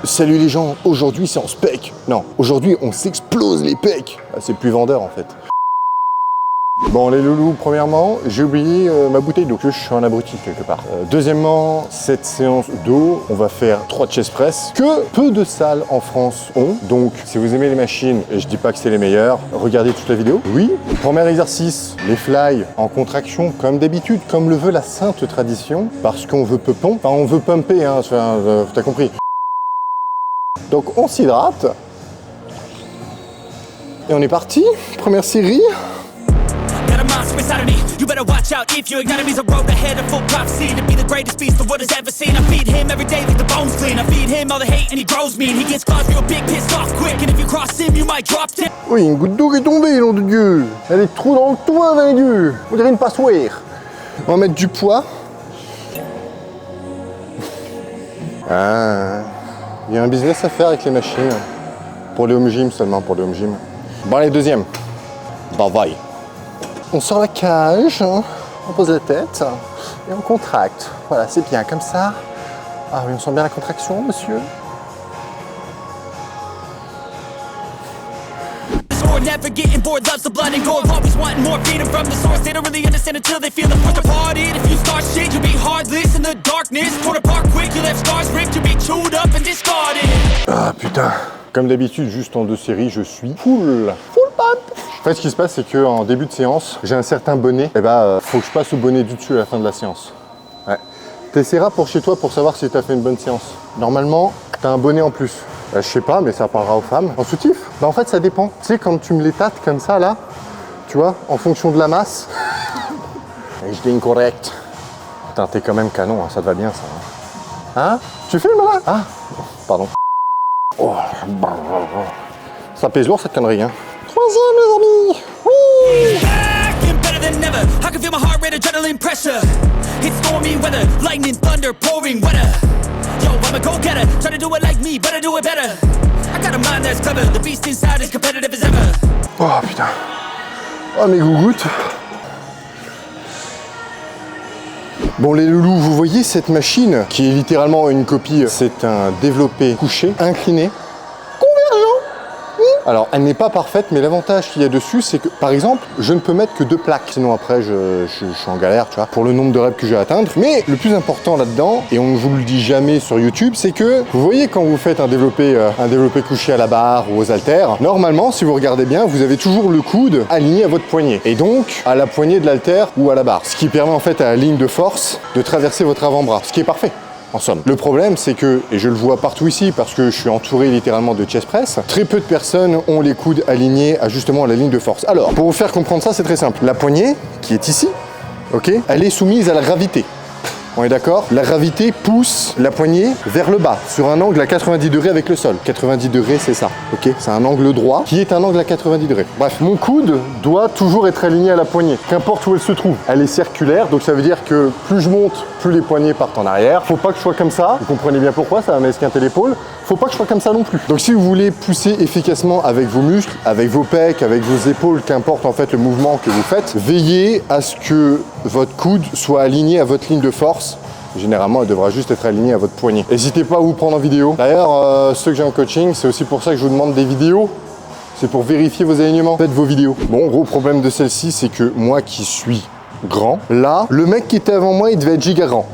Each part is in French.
Salut les gens, aujourd'hui c'est en spec. Non, aujourd'hui on s'explose les pecs. Ah, c'est plus vendeur en fait. Bon les loulous, premièrement, j'ai oublié ma bouteille d'eau, que je suis un abruti quelque part. Deuxièmement, cette séance d'eau, on va faire 3 chest press que peu de salles en France ont. Donc si vous aimez les machines, et je dis pas que c'est les meilleures, regardez toute la vidéo. Oui. Premier exercice, les fly en contraction comme d'habitude, comme le veut la sainte tradition, parce qu'on veut peupon, enfin on veut pumper, hein, t'as compris. Donc on s'hydrate. Et on est parti, première série. You better watch out if your enemy's a road ahead of full prophecy to be the greatest beast the world has ever seen. I feed him every day like the bones clean. I feed him all the hate and he grows me. And he gets claws real big, pissed off quick. And if you cross him, you might drop dead. Oui, une goutte d'eau qui est tombée, nom de Dieu. Il y a des trous dans le toit, avec Dieu. On dirait une passoire. On va mettre du poids. Ah, il y a un business à faire avec les machines. Pour les home gym seulement, pour les home gym. Bon, allez, deuxième. Bye. On sort la cage, hein, on pose la tête et on contracte. Voilà, c'est bien comme ça. Ah oui, on sent bien la contraction, monsieur. Never getting bored, loves the blood and gore. Always wanting more freedom from the source. They don't really understand until they feel the force departed. If you start shit, you'll be heartless in the darkness. Torn apart quick, you left scars ripped. You'll be chewed up and discarded. Ah putain. Comme d'habitude, juste en 2 séries, je suis full pump. En fait, ce qui se passe, c'est qu'en début de séance, j'ai un certain bonnet. Et bah, faut que je passe au bonnet du dessus à la fin de la séance. Ouais. T'essaieras pour chez toi pour savoir si t'as fait une bonne séance. Normalement, t'as un bonnet en plus. Je sais pas, mais ça parlera aux femmes. En soutif, bah en fait, ça dépend. Tu sais, quand tu me les tâtes comme ça, là, tu vois, en fonction de la masse. Et je dis incorrect. Putain, t'es quand même canon, hein, ça te va bien, ça. Hein? Tu filmes, là? Ah, pardon. Oh, ça pèse lourd, cette connerie, hein. Troisième, les amis. Oui. I can feel my heart rate, adrenaline pressure. It's stormy weather, lightning, thunder, pouring weather. Yo, I'm a go-getter, try to do it like me, but I do it better. I got a mind that's clever, the beast inside is competitive as ever. Oh putain. Oh mes gougouttes. Bon les loulous, vous voyez cette machine qui est littéralement une copie, c'est un développé couché, incliné. Alors, elle n'est pas parfaite, mais l'avantage qu'il y a dessus, c'est que, par exemple, je ne peux mettre que 2 plaques. Sinon, après, je suis en galère, tu vois, pour le nombre de reps que je vais atteindre. Mais le plus important là-dedans, et on ne vous le dit jamais sur YouTube, c'est que, vous voyez, quand vous faites un développé couché à la barre ou aux haltères, normalement, si vous regardez bien, vous avez toujours le coude aligné à votre poignet. Et donc, à la poignée de l'haltère ou à la barre. Ce qui permet, en fait, à la ligne de force de traverser votre avant-bras. Ce qui est parfait. En somme. Le problème, c'est que, et je le vois partout ici, parce que je suis entouré littéralement de chest press, très peu de personnes ont les coudes alignés à justement la ligne de force. Alors, pour vous faire comprendre ça, c'est très simple. La poignée, qui est ici, ok, elle est soumise à la gravité. On est d'accord? La gravité pousse la poignée vers le bas, sur un angle à 90 degrés avec le sol. 90 degrés, c'est ça, ok? C'est un angle droit qui est un angle à 90 degrés. Bref, mon coude doit toujours être aligné à la poignée, qu'importe où elle se trouve. Elle est circulaire, donc ça veut dire que plus je monte, plus les poignets partent en arrière. Faut pas que je sois comme ça, vous comprenez bien pourquoi, ça va m'esquinter l'épaule. Faut pas que je sois comme ça non plus. Donc si vous voulez pousser efficacement avec vos muscles, avec vos pecs, avec vos épaules, qu'importe en fait le mouvement que vous faites, veillez à ce que votre coude soit aligné à votre ligne de force. Généralement, elle devra juste être alignée à votre poignet. N'hésitez pas à vous prendre en vidéo. D'ailleurs, ceux que j'ai en coaching, c'est aussi pour ça que je vous demande des vidéos. C'est pour vérifier vos alignements. Faites vos vidéos. Bon, gros problème de celle-ci, c'est que moi qui suis grand, là, le mec qui était avant moi, il devait être giga grand.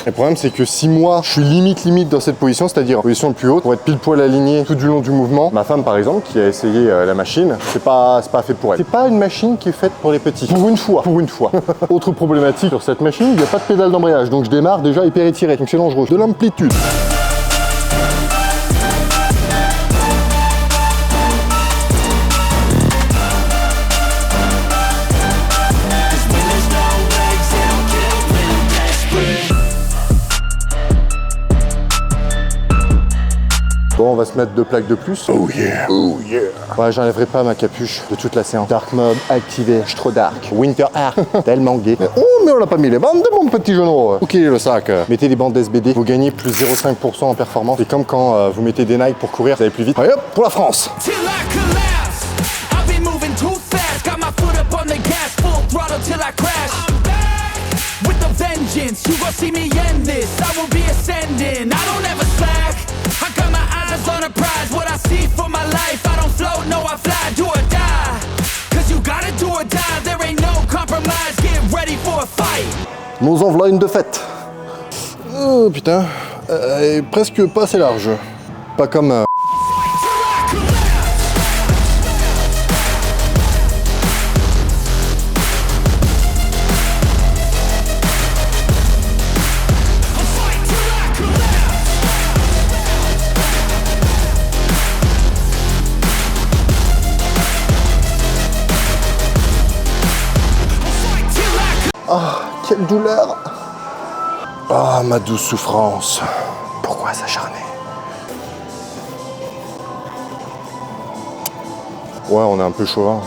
Le problème, c'est que si moi, je suis limite dans cette position, c'est-à-dire position le plus haute, pour être pile poil aligné tout du long du mouvement, ma femme, par exemple, qui a essayé la machine, c'est pas fait pour elle. C'est pas une machine qui est faite pour les petits. Pour une fois. Autre problématique sur cette machine, il n'y a pas de pédale d'embrayage, donc je démarre déjà hyper étiré, donc c'est dangereux. De l'amplitude. Bon, on va se mettre 2 plaques de plus. Oh yeah. Ouais, j'enlèverai pas ma capuche de toute la séance. Dark mode activé, je suis trop dark. Winter air, tellement gay. Oh, mais on n'a pas mis les bandes de mon petit genou. Ok, le sac. Mettez les bandes SBD, vous gagnez plus 0,5% en performance. C'est comme quand vous mettez des Nike pour courir, ça va plus vite. Allez hop, pour la France. You gon' see me end this, I will be ascending. I don't ever slack, I got my enterprise, what I see for my life. I don't float, no I fly, do or die. Cause you gotta do or die, there ain't no compromise. Get ready for a fight. Nous en voilà une de fête. Oh putain, elle est presque pas assez large. Pas comme... Ah, quelle douleur! Ah, ma douce souffrance. Pourquoi s'acharner? Ouais, on est un peu chaud. Hein.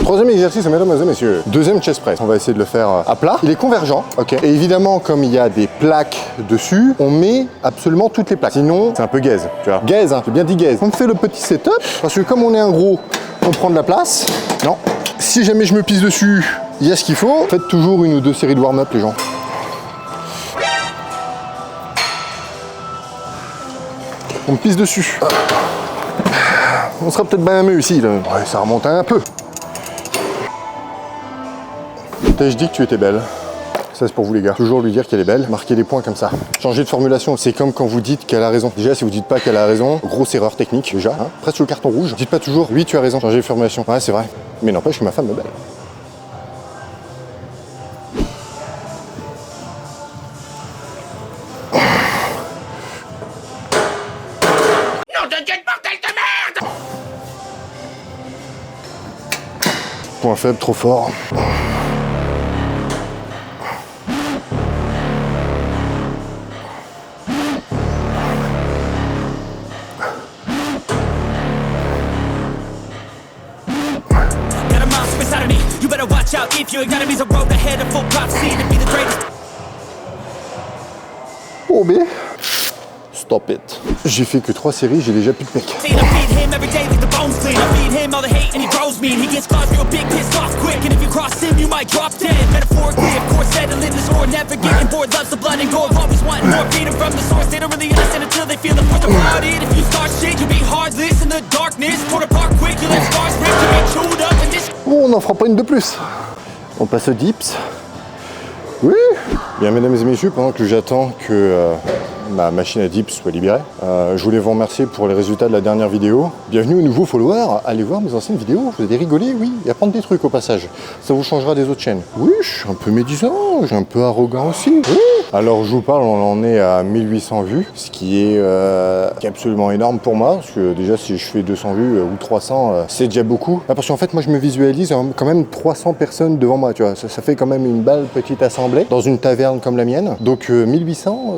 Troisième exercice, mesdames et messieurs. Deuxième chest press. On va essayer de le faire à plat. Il est convergent, ok. Et évidemment, comme il y a des plaques dessus, on met absolument toutes les plaques. Sinon, c'est un peu gaze, tu vois. Gaze, hein, j'ai bien dit gaze. On fait le petit setup, parce que comme on est un gros, on prend de la place. Non. Si jamais je me pisse dessus, il y a ce qu'il faut. Faites toujours une ou deux séries de warm-up, les gens. On me pisse dessus. On sera peut-être bien mieux ici. Là. Ouais, ça remonte un peu. T'as-je dit que tu étais belle? Ça, c'est pour vous, les gars. Toujours lui dire qu'elle est belle. Marquer des points comme ça. Changer de formulation. C'est comme quand vous dites qu'elle a raison. Déjà, si vous dites pas qu'elle a raison, grosse erreur technique, déjà. Hein. Presque le carton rouge. Dites pas toujours, oui, tu as raison. Changer de formulation. Ouais, c'est vrai. Mais n'empêche que ma femme est belle. Point faible, trop fort. Oh mais... Stop it. J'ai fait que 3 séries, j'ai déjà plus de mecs. Oh, on n'en fera pas une de plus. On passe aux dips. Oui. Bien, mesdames et messieurs, pendant que j'attends que ma machine à dips soit libérée, je voulais vous remercier pour les résultats de la dernière vidéo. Bienvenue aux nouveaux followers. Allez voir mes anciennes vidéos. Vous allez rigoler, oui. Et apprendre des trucs au passage. Ça vous changera des autres chaînes. Oui, je suis un peu médisant. Je suis un peu arrogant aussi. Oui. Alors, je vous parle, on en est à 1800 vues, ce qui est absolument énorme pour moi. Parce que déjà, si je fais 200 vues ou 300, c'est déjà beaucoup. Ah, parce qu'en fait, moi, je me visualise quand même 300 personnes devant moi. Tu vois, ça fait quand même une belle petite assemblée dans une taverne comme la mienne. Donc, 1800...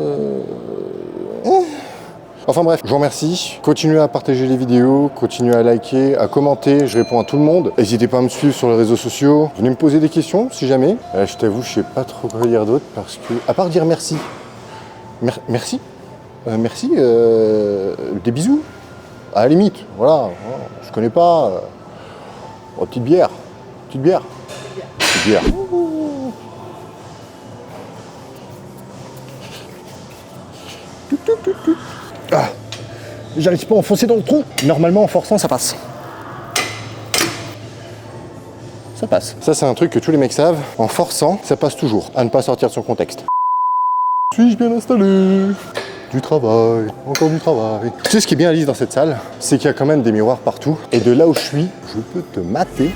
Enfin bref, je vous remercie. Continuez à partager les vidéos, continuez à liker, à commenter. Je réponds à tout le monde. N'hésitez pas à me suivre sur les réseaux sociaux. Venez me poser des questions si jamais. Je t'avoue, je sais pas trop quoi dire d'autre parce que, à part dire merci. Merci. Merci. Des bisous. À la limite, voilà. Je connais pas. Oh, petite bière. Petite bière. Petite bière. Ah, j'arrive pas à enfoncer dans le trou. Normalement, en forçant, ça passe. Ça passe. Ça, c'est un truc que tous les mecs savent. En forçant, ça passe toujours. À ne pas sortir de son contexte. Suis-je bien installé? Du travail, encore du travail. Tu sais ce qui est bien, Alice, dans cette salle? C'est qu'il y a quand même des miroirs partout. Et de là où je suis, je peux te mater.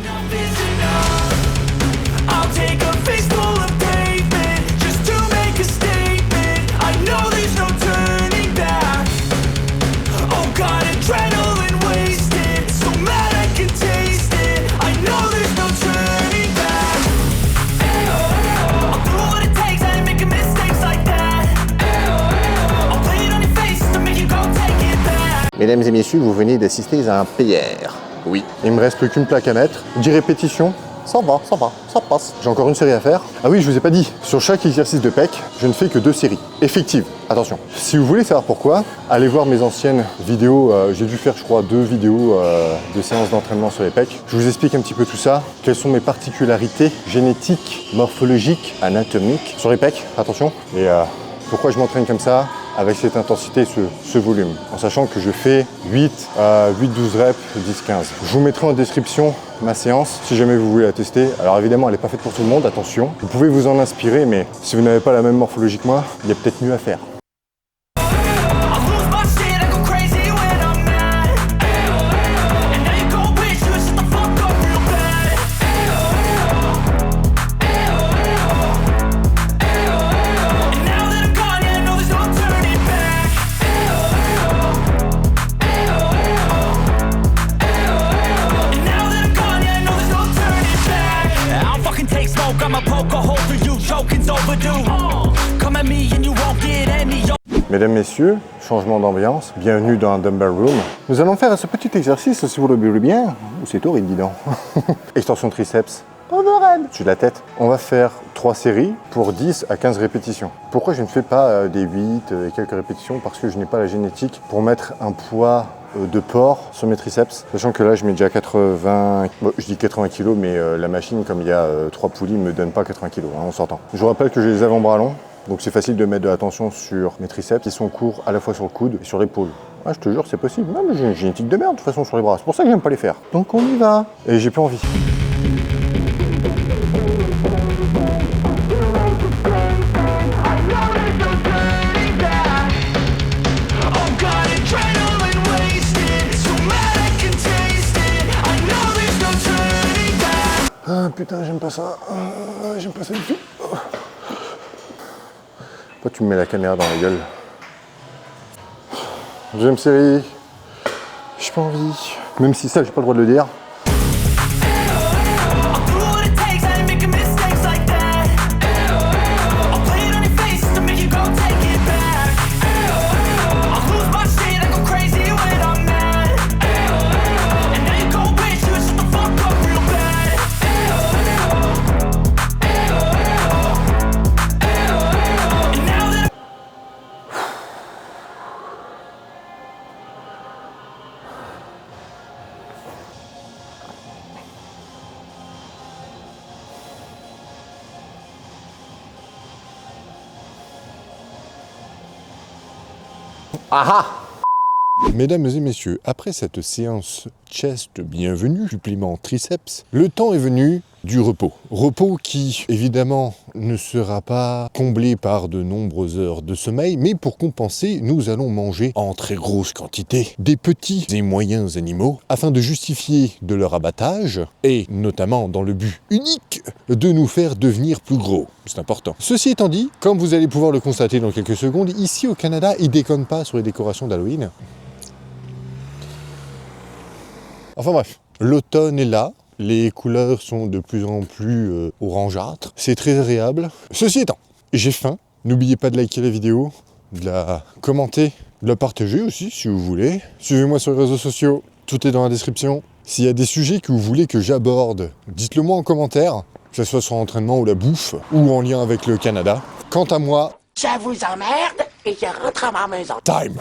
Mesdames et messieurs, vous venez d'assister à un PR. Oui. Il me reste plus qu'une plaque à mettre. 10 répétitions. Ça va, ça passe. J'ai encore une série à faire. Ah oui, je vous ai pas dit. Sur chaque exercice de pec, je ne fais que 2 séries. Effectives. Attention. Si vous voulez savoir pourquoi, allez voir mes anciennes vidéos. J'ai dû faire, je crois, 2 vidéos de séances d'entraînement sur les pecs. Je vous explique un petit peu tout ça. Quelles sont mes particularités génétiques, morphologiques, anatomiques sur les pecs. Attention. Et pourquoi je m'entraîne comme ça. avec cette intensité, ce volume, en sachant que je fais 8 à 8-12 reps, 10-15. Je vous mettrai en description ma séance si jamais vous voulez la tester. Alors évidemment, elle n'est pas faite pour tout le monde, attention. Vous pouvez vous en inspirer, mais si vous n'avez pas la même morphologie que moi, il y a peut-être mieux à faire. Mesdames, messieurs, changement d'ambiance, bienvenue dans un dumbbell room. Nous allons faire ce petit exercice, si vous le voulez bien, ou c'est horrible, dis donc. Extension de triceps, overhead, sur la tête. On va faire 3 séries pour 10 à 15 répétitions. Pourquoi je ne fais pas des 8 et quelques répétitions? Parce que je n'ai pas la génétique pour mettre un poids de porc sur mes triceps, sachant que là je mets déjà 80, bon, je dis 80 kg, mais la machine, comme il y a 3 poulies, ne me donne pas 80 kg, hein, on s'entend. Je vous rappelle que j'ai les avant-bras longs, donc c'est facile de mettre de la tension sur mes triceps qui sont courts à la fois sur le coude et sur l'épaule. Ah, je te jure, c'est possible. Non, mais j'ai une génétique de merde de toute façon sur les bras, c'est pour ça que j'aime pas les faire. Donc on y va. Et j'ai pas envie. Ah putain, j'aime pas ça. J'aime pas ça du tout. Pourquoi tu me mets la caméra dans la gueule? Deuxième série. J'ai pas envie. Même si ça, j'ai pas le droit de le dire. Aha! Mesdames et messieurs, après cette séance chest bienvenue, supplément triceps, le temps est venu du repos. Repos qui, évidemment, ne sera pas comblé par de nombreuses heures de sommeil, mais pour compenser, nous allons manger en très grosse quantité des petits et moyens animaux afin de justifier de leur abattage et notamment dans le but unique de nous faire devenir plus gros. C'est important. Ceci étant dit, comme vous allez pouvoir le constater dans quelques secondes, ici au Canada, ils déconnent pas sur les décorations d'Halloween. Enfin bref, l'automne est là. Les couleurs sont de plus en plus orangeâtres. C'est très agréable. Ceci étant, j'ai faim. N'oubliez pas de liker la vidéo, de la commenter, de la partager aussi si vous voulez. Suivez-moi sur les réseaux sociaux, tout est dans la description. S'il y a des sujets que vous voulez que j'aborde, dites-le moi en commentaire, que ce soit sur l'entraînement ou la bouffe, ou en lien avec le Canada. Quant à moi, Ça vous emmerde et je rentre à ma maison. time!